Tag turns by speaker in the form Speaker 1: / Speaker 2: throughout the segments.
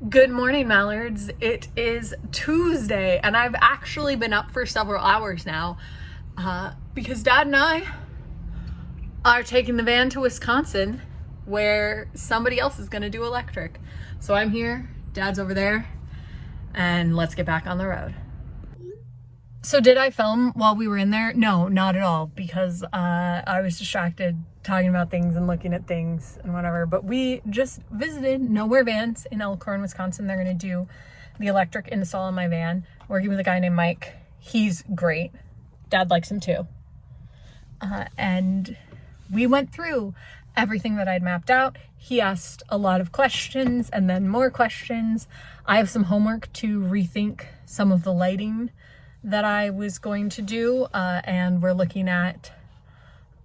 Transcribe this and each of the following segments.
Speaker 1: Good morning, Mallards. It is Tuesday, and I've actually been up for several hours now because Dad and I are taking the van to Wisconsin where somebody else is going to do electric. So I'm here, Dad's over there, and let's get back on the road. So did I film while we were in there? No, not at all, because I was distracted talking about things and looking at things and whatever. But we just visited Nowhere Vans in Elkhorn, Wisconsin. They're going to do the electric install on my van, working with a guy named Mike. He's great. Dad likes him too. And we went through everything that I'd mapped out. He asked a lot of questions and then more questions. I have some homework to rethink some of the lighting that I was going to do, and we're looking at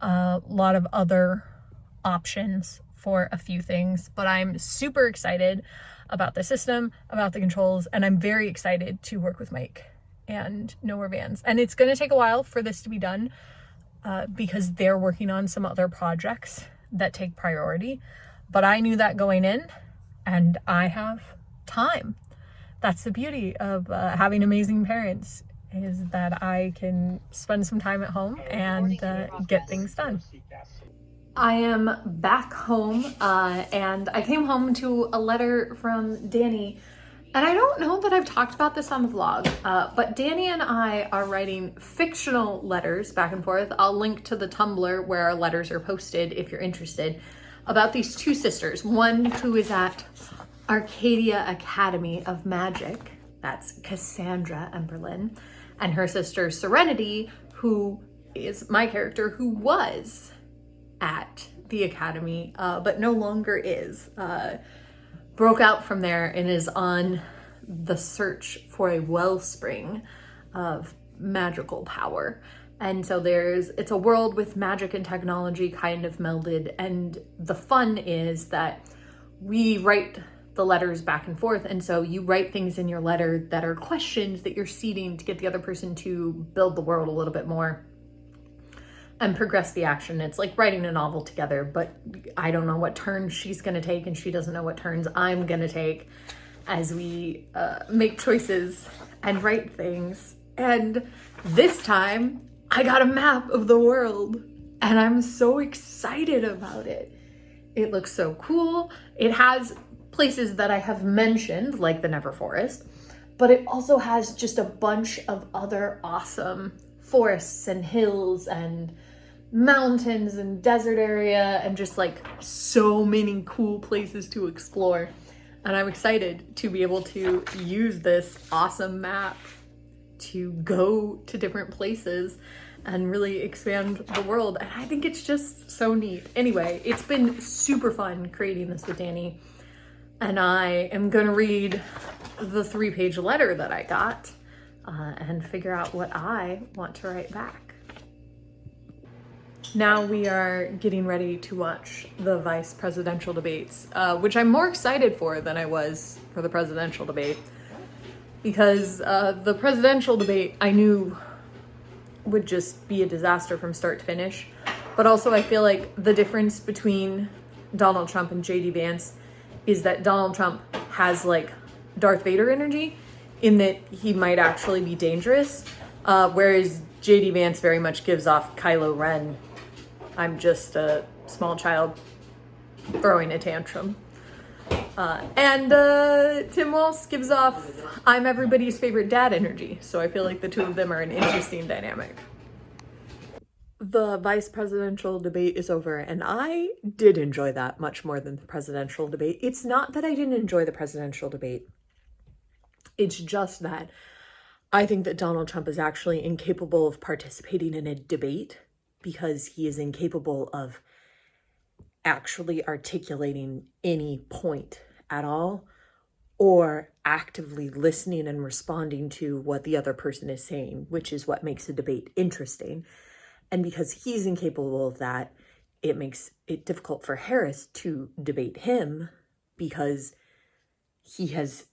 Speaker 1: a lot of other options for a few things, but I'm super excited about the system, about the controls, and I'm very excited to work with Mike and Nowhere Vans. And it's going to take a while for this to be done because they're working on some other projects that take priority, but I knew that going in, and I have time. That's the beauty of having amazing parents, is that I can spend some time at home and get things done. I am back home and I came home to a letter from Danny, and I don't know that I've talked about this on the vlog, but Danny and I are writing fictional letters back and forth. I'll link to the Tumblr where our letters are posted if you're interested, about these two sisters. One who is at Arcadia Academy of Magic, that's Cassandra Emberlin, and her sister Serenity, who is my character, who was at the academy, but no longer is. Broke out from there and is on the search for a wellspring of magical power. And so it's a world with magic and technology kind of melded. And the fun is that we write the letters back and forth, and so you write things in your letter that are questions that you're seeding to get the other person to build the world a little bit more and progress the action. It's like writing a novel together, but I don't know what turns she's gonna take, and she doesn't know what turns I'm gonna take as we make choices and write things. And this time I got a map of the world, and I'm so excited about it. It looks so cool. It has places that I have mentioned, like the Never Forest, but it also has just a bunch of other awesome forests and hills and mountains and desert area and just like so many cool places to explore. And I'm excited to be able to use this awesome map to go to different places and really expand the world. And I think it's just so neat. Anyway, it's been super fun creating this with Danny. And I am gonna read the 3-page letter that I got and figure out what I want to write back. Now we are getting ready to watch the vice presidential debates, which I'm more excited for than I was for the presidential debate, because the presidential debate I knew would just be a disaster from start to finish. But also I feel like the difference between Donald Trump and JD Vance is that Donald Trump has like Darth Vader energy in that he might actually be dangerous, whereas JD Vance very much gives off Kylo Ren. I'm just a small child throwing a tantrum. And Tim Walz gives off I'm everybody's favorite dad energy. So I feel like the two of them are an interesting dynamic. The vice presidential debate is over, and I did enjoy that much more than the presidential debate. It's not that I didn't enjoy the presidential debate. It's just that I think that Donald Trump is actually incapable of participating in a debate because he is incapable of actually articulating any point at all or actively listening and responding to what the other person is saying, which is what makes a debate interesting. And because he's incapable of that, it makes it difficult for Harris to debate him because he has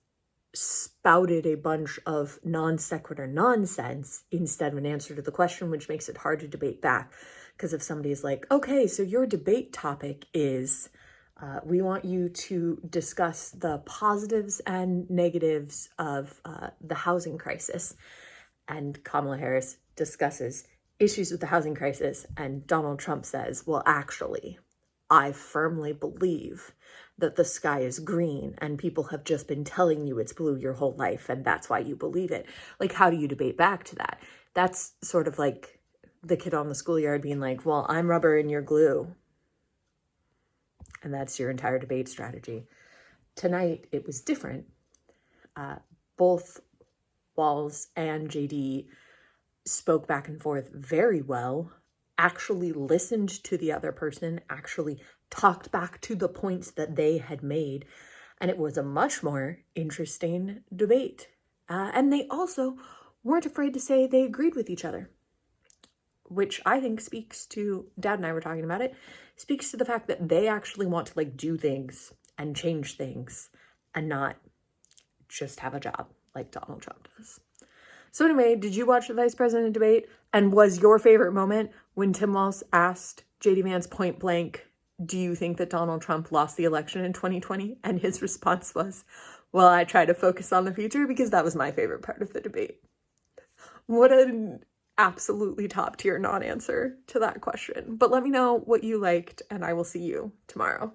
Speaker 1: spouted a bunch of non sequitur nonsense instead of an answer to the question, which makes it hard to debate back. Because if somebody is like, okay, so your debate topic is
Speaker 2: We want you to discuss the positives and negatives of the housing crisis. And Kamala Harris discusses issues with the housing crisis, and Donald Trump says, well, actually, I firmly believe that the sky is green and people have just been telling you it's blue your whole life and that's why you believe it. Like, how do you debate back to that? That's sort of like the kid on the schoolyard being like, well, I'm rubber and you're glue. And that's your entire debate strategy. Tonight, it was different. Both Walz and JD spoke back and forth very well, actually listened to the other person, actually talked back to the points that they had made. And it was a much more interesting debate. And they also weren't afraid to say they agreed with each other, which I think speaks to, Dad and I were talking about it, speaks to the fact that they actually want to like do things and change things and not just have a job like Donald Trump does. So anyway, did you watch the vice president debate? And was your favorite moment when Tim Walz asked JD Vance point blank, do you think that Donald Trump lost the election in 2020? And his response was, well, I try to focus on the future because that was my favorite part of the debate. What an absolutely top tier non-answer to that question. But let me know what you liked, and I will see you tomorrow.